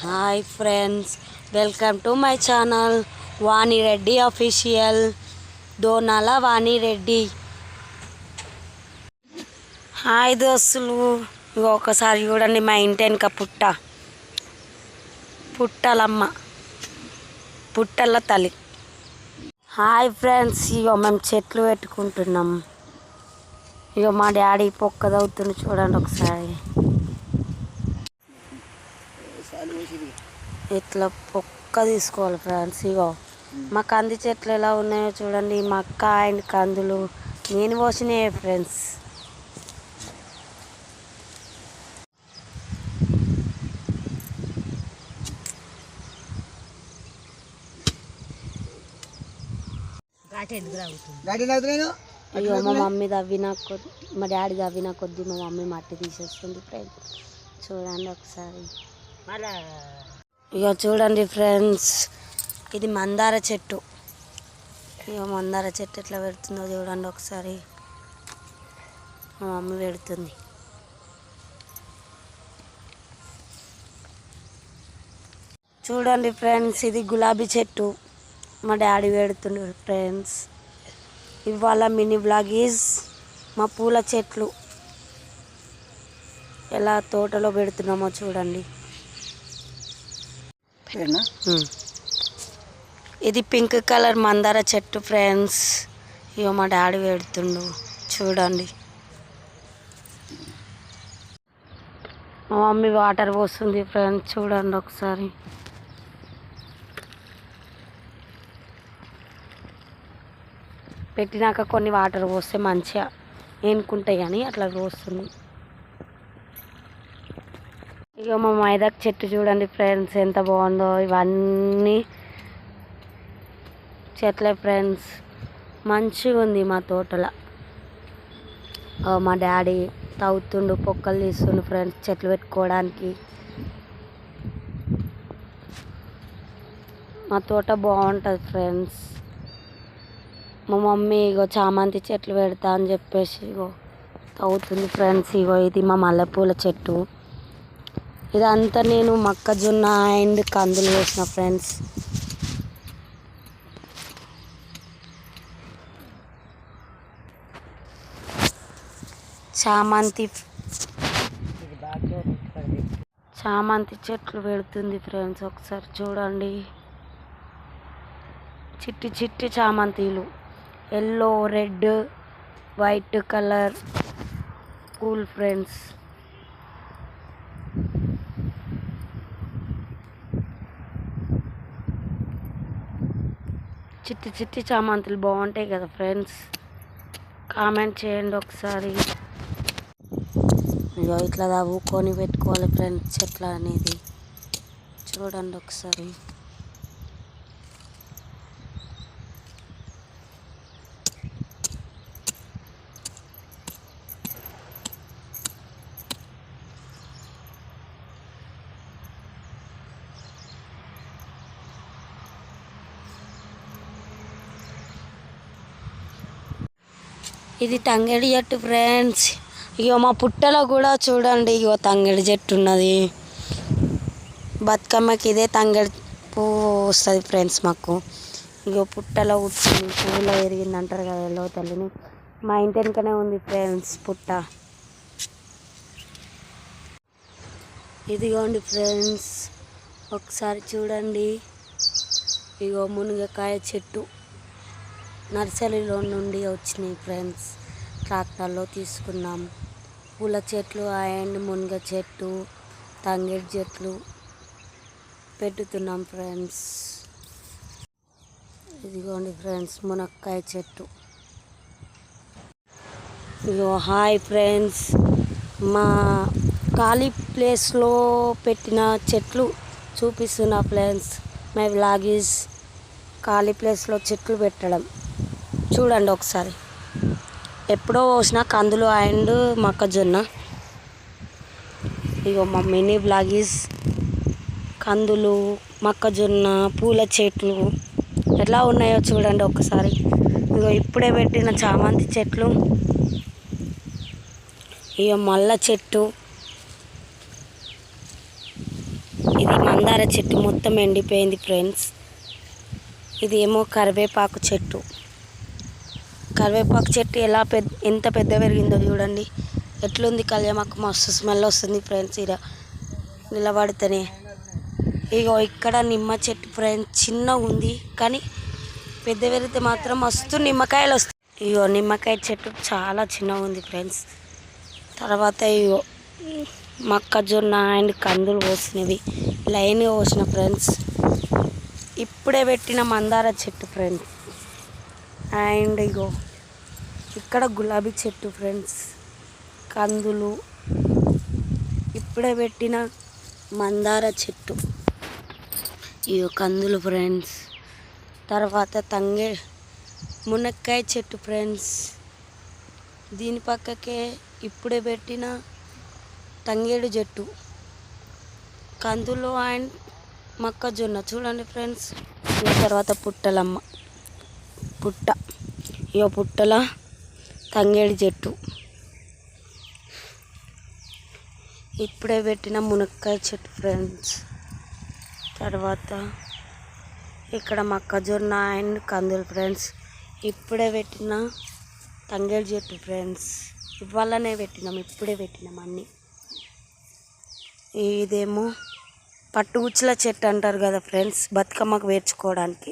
Hi friends, welcome to my channel Vani Reddy official. Donala Vani Reddy. Hi దోస్తులు, ఇగో ఒకసారి చూడండి మా ఇంటి వెనక పుట్టలమ్మ, పుట్టల తల్లి. హాయ్ ఫ్రెండ్స్, ఇగో మేము చెట్లు పెట్టుకుంటున్నాం. ఇగో మా డాడీ పొక్క తవ్వుతుంది చూడండి ఒకసారి. ఇట్లా పొక్క తీసుకోవాలి ఫ్రెండ్స్. ఇగో మా కంది చెట్లు ఎలా ఉన్నాయో చూడండి. మా అక్క అండ్ కందులు నేను పోసినాయి ఫ్రెండ్స్. అయ్యో మా మమ్మీ తవ్వినా కొద్ది, మా డాడీ తవ్వినా కొద్ది మా మమ్మీ మట్టి తీసేస్తుంది ఫ్రెండ్స్. చూడండి ఒకసారి. ఇక చూడండి ఫ్రెండ్స్, ఇది మందార చెట్టు. ఇక మందార చెట్టు ఎట్లా పెడుతుందో చూడండి ఒకసారి. మా మమ్మీ పెడుతుంది. చూడండి ఫ్రెండ్స్, ఇది గులాబీ చెట్టు. మా డాడీ పెడుతుండ్రు ఫ్రెండ్స్. ఇవాళ మినీ బ్లాగ్ ఈజ్ మా పూల చెట్లు ఎలా తోటలో పెడుతున్నామో చూడండి. ఇది పింక్ కలర్ మందార చెట్టు ఫ్రెండ్స్. ఇగో మా డాడీ పెడుతుండు చూడండి. మా మమ్మీ వాటర్ పోస్తుంది ఫ్రెండ్స్. చూడండి ఒకసారి. పెట్టినాక కొన్ని వాటర్ పోస్తే మంచిగా ఏనుకుంటాయి కానీ అట్లా పోస్తుంది. ఇక మా మైదాకు చెట్టు చూడండి ఫ్రెండ్స్ ఎంత బాగుందో. ఇవన్నీ చెట్లే ఫ్రెండ్స్. మంచిగా ఉంది మా తోటలో. మా డాడీ తవ్వుతుండు, పొక్కలు తీస్తుండు ఫ్రెండ్స్ చెట్లు పెట్టుకోవడానికి. మా తోట బాగుంటుంది ఫ్రెండ్స్. మా మమ్మీ ఇగో చామంతి చెట్లు పెడతా అని చెప్పేసి ఇగో తవ్వుతుంది ఫ్రెండ్స్. ఇగో ఇది మా మల్లెపూల చెట్టు. ఇదంతా నేను మొక్కజొన్న అండ్ కందులు వేసిన ఫ్రెండ్స్. చామంతి చెట్లు పెడుతుంది ఫ్రెండ్స్. ఒకసారి చూడండి. చిట్టి చిట్టి చామంతిలు, yellow, red, white colour cool friends. చిట్టి చిట్టి చామంతులు బాగుంటాయి కదా ఫ్రెండ్స్. కామెంట్ చేయండి ఒకసారి. ఇగో ఇట్లా తవ్వుకొని పెట్టుకోవాలి ఫ్రెండ్స్ చెట్లు అనేది. చూడండి ఒకసారి. ఇది తంగేడి చెట్టు ఫ్రెండ్స్. ఇగో మా పుట్టలో కూడా చూడండి. ఇగో తంగేడి చెట్టు ఉన్నది. బతుకమ్మకి ఇదే తంగేడి పువ్వు వస్తుంది ఫ్రెండ్స్ మాకు. ఇగో పుట్టలో పుట్టింది, పువ్వులో ఎరిగింది అంటారు కదా ఎల్లో తల్లిని. మా ఇంటి వెనుకనే ఉంది ఫ్రెండ్స్ పుట్ట. ఇదిగోండి ఫ్రెండ్స్ ఒకసారి చూడండి. ఇగో మునగకాయ చెట్టు నర్సరీలో నుండి వచ్చినాయి ఫ్రెండ్స్. ట్రాక్టర్లో తీసుకున్నాం. పూల చెట్లు అండ్ మునగ చెట్టు, తంగేడి చెట్లు పెట్టుతున్నాం ఫ్రెండ్స్. ఇదిగోండి ఫ్రెండ్స్ మునక్కాయ చెట్టు. ఇగో హాయ్ ఫ్రెండ్స్, మా ఖాళీ ప్లేస్లో పెట్టిన చెట్లు చూపిస్తున్నా ఫ్రెండ్స్. మై వ్లాగ్ ఈజ్ ఖాళీ ప్లేస్లో చెట్లు పెట్టడం. చూడండి ఒకసారి. ఎప్పుడో పోసిన కందులు అండ్ మొక్కజొన్న. ఇగో మా మినీ బ్లాగ్ ఈజ్ కందులు, మొక్కజొన్న, పూల చెట్లు ఎట్లా ఉన్నాయో చూడండి ఒకసారి. ఇగో ఇప్పుడే పెట్టిన చామంతి చెట్లు. ఇగో మల్ల చెట్టు. ఇది మందార చెట్టు మొత్తం ఎండిపోయింది ఫ్రెండ్స్. ఇది ఏమో కరివేపాకు చెట్టు. కరివేపాకు చెట్టు ఎంత పెద్ద పెరిగిందో చూడండి. ఎట్లుంది కళ్యామాకు, మస్తు స్మెల్ వస్తుంది ఫ్రెండ్స్. ఇలా నిలబడితేనే. ఇగో ఇక్కడ నిమ్మ చెట్టు ఫ్రెండ్స్, చిన్నగా ఉంది కానీ పెద్ద పెరిగితే మాత్రం మస్తు నిమ్మకాయలు వస్తాయి. ఇగో నిమ్మకాయ చెట్టు చాలా చిన్నగా ఉంది ఫ్రెండ్స్. తర్వాత ఇగో మొక్కజొన్న అండ్ కందులు పోసినవి లైన్గా పోసిన ఫ్రెండ్స్. ఇప్పుడే పెట్టిన మందార చెట్టు ఫ్రెండ్స్. అండ్ ఇగో ఇక్కడ గులాబీ చెట్టు ఫ్రెండ్స్, కందులు, ఇప్పుడే పెట్టిన మందార చెట్టు. ఇగో కందులు ఫ్రెండ్స్. తర్వాత మునక్కాయ చెట్టు ఫ్రెండ్స్. దీని పక్కకే ఇప్పుడే పెట్టిన తంగేడు చెట్టు, కందులు అండ్ మొక్కజొన్న చూడండి ఫ్రెండ్స్. తర్వాత పుట్టల తంగేడు చెట్టు, ఇప్పుడే పెట్టిన మునక్కాయ చెట్టు ఫ్రెండ్స్. తర్వాత ఇక్కడ మొక్కజొన్న అండ్ కందులు ఫ్రెండ్స్. ఇప్పుడే పెట్టిన తంగేడు చెట్టు ఫ్రెండ్స్. ఇప్పుడే పెట్టినాం అన్నీ. ఇదేమో పట్టుగుచ్చుల చెట్టు అంటారు కదా ఫ్రెండ్స్, బతుకమ్మకు వేర్చుకోవడానికి.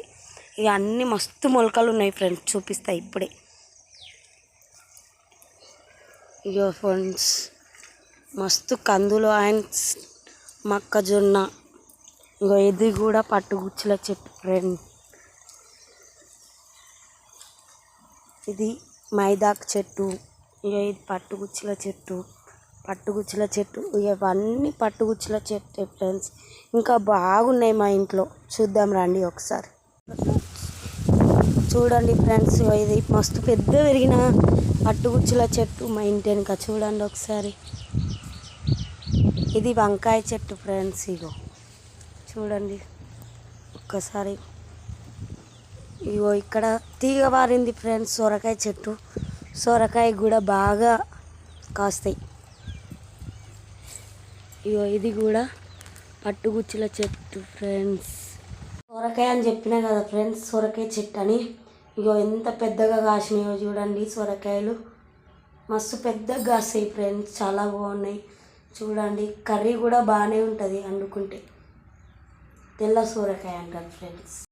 ఇక అన్నీ మస్తు మొలకలు ఉన్నాయి ఫ్రెండ్స్, చూపిస్తాయి ఇప్పుడే. ఇగో ఫ్రెండ్స్ మస్తు కందులు అండ్ మొక్కజొన్న. ఇగో ఇది కూడా పట్టుగుచ్చుల చెట్టు ఫ్రెండ్. ఇది మైదాకు చెట్టు. ఇక ఇది పట్టుగుచ్చుల చెట్టు. ఇవన్నీ పట్టుగుచ్చుల చెట్టు ఫ్రెండ్స్. ఇంకా బాగున్నాయి మా ఇంట్లో, చూద్దాం రండి ఒకసారి. చూడండి ఫ్రెండ్స్, ఇది మస్తు పెద్ద పెరిగిన పట్టుగుచ్చుల చెట్టు మా ఇంటి వెనుక. చూడండి ఒకసారి. ఇది వంకాయ చెట్టు ఫ్రెండ్స్. ఇగో చూడండి ఒక్కసారి. ఇగో ఇక్కడ తీగ వారింది ఫ్రెండ్స్, సొరకాయ చెట్టు. సొరకాయ కూడా బాగా కాస్తాయి. ఇగో ఇది కూడా పట్టుగుచ్చుల చెట్టు ఫ్రెండ్స్. సొరకాయ అని చెప్పినా కదా ఫ్రెండ్స్, సొరకాయ చెట్టు అని. ఇగో ఎంత పెద్దగా కాసినాయో చూడండి సొరకాయలు. మస్తు పెద్దగా కాస్తాయి ఫ్రెండ్స్, చాలా బాగున్నాయి. చూడండి కర్రీ కూడా బాగానే ఉంటుంది వండుకుంటే. తెల్ల సొరకాయ అంటారు ఫ్రెండ్స్.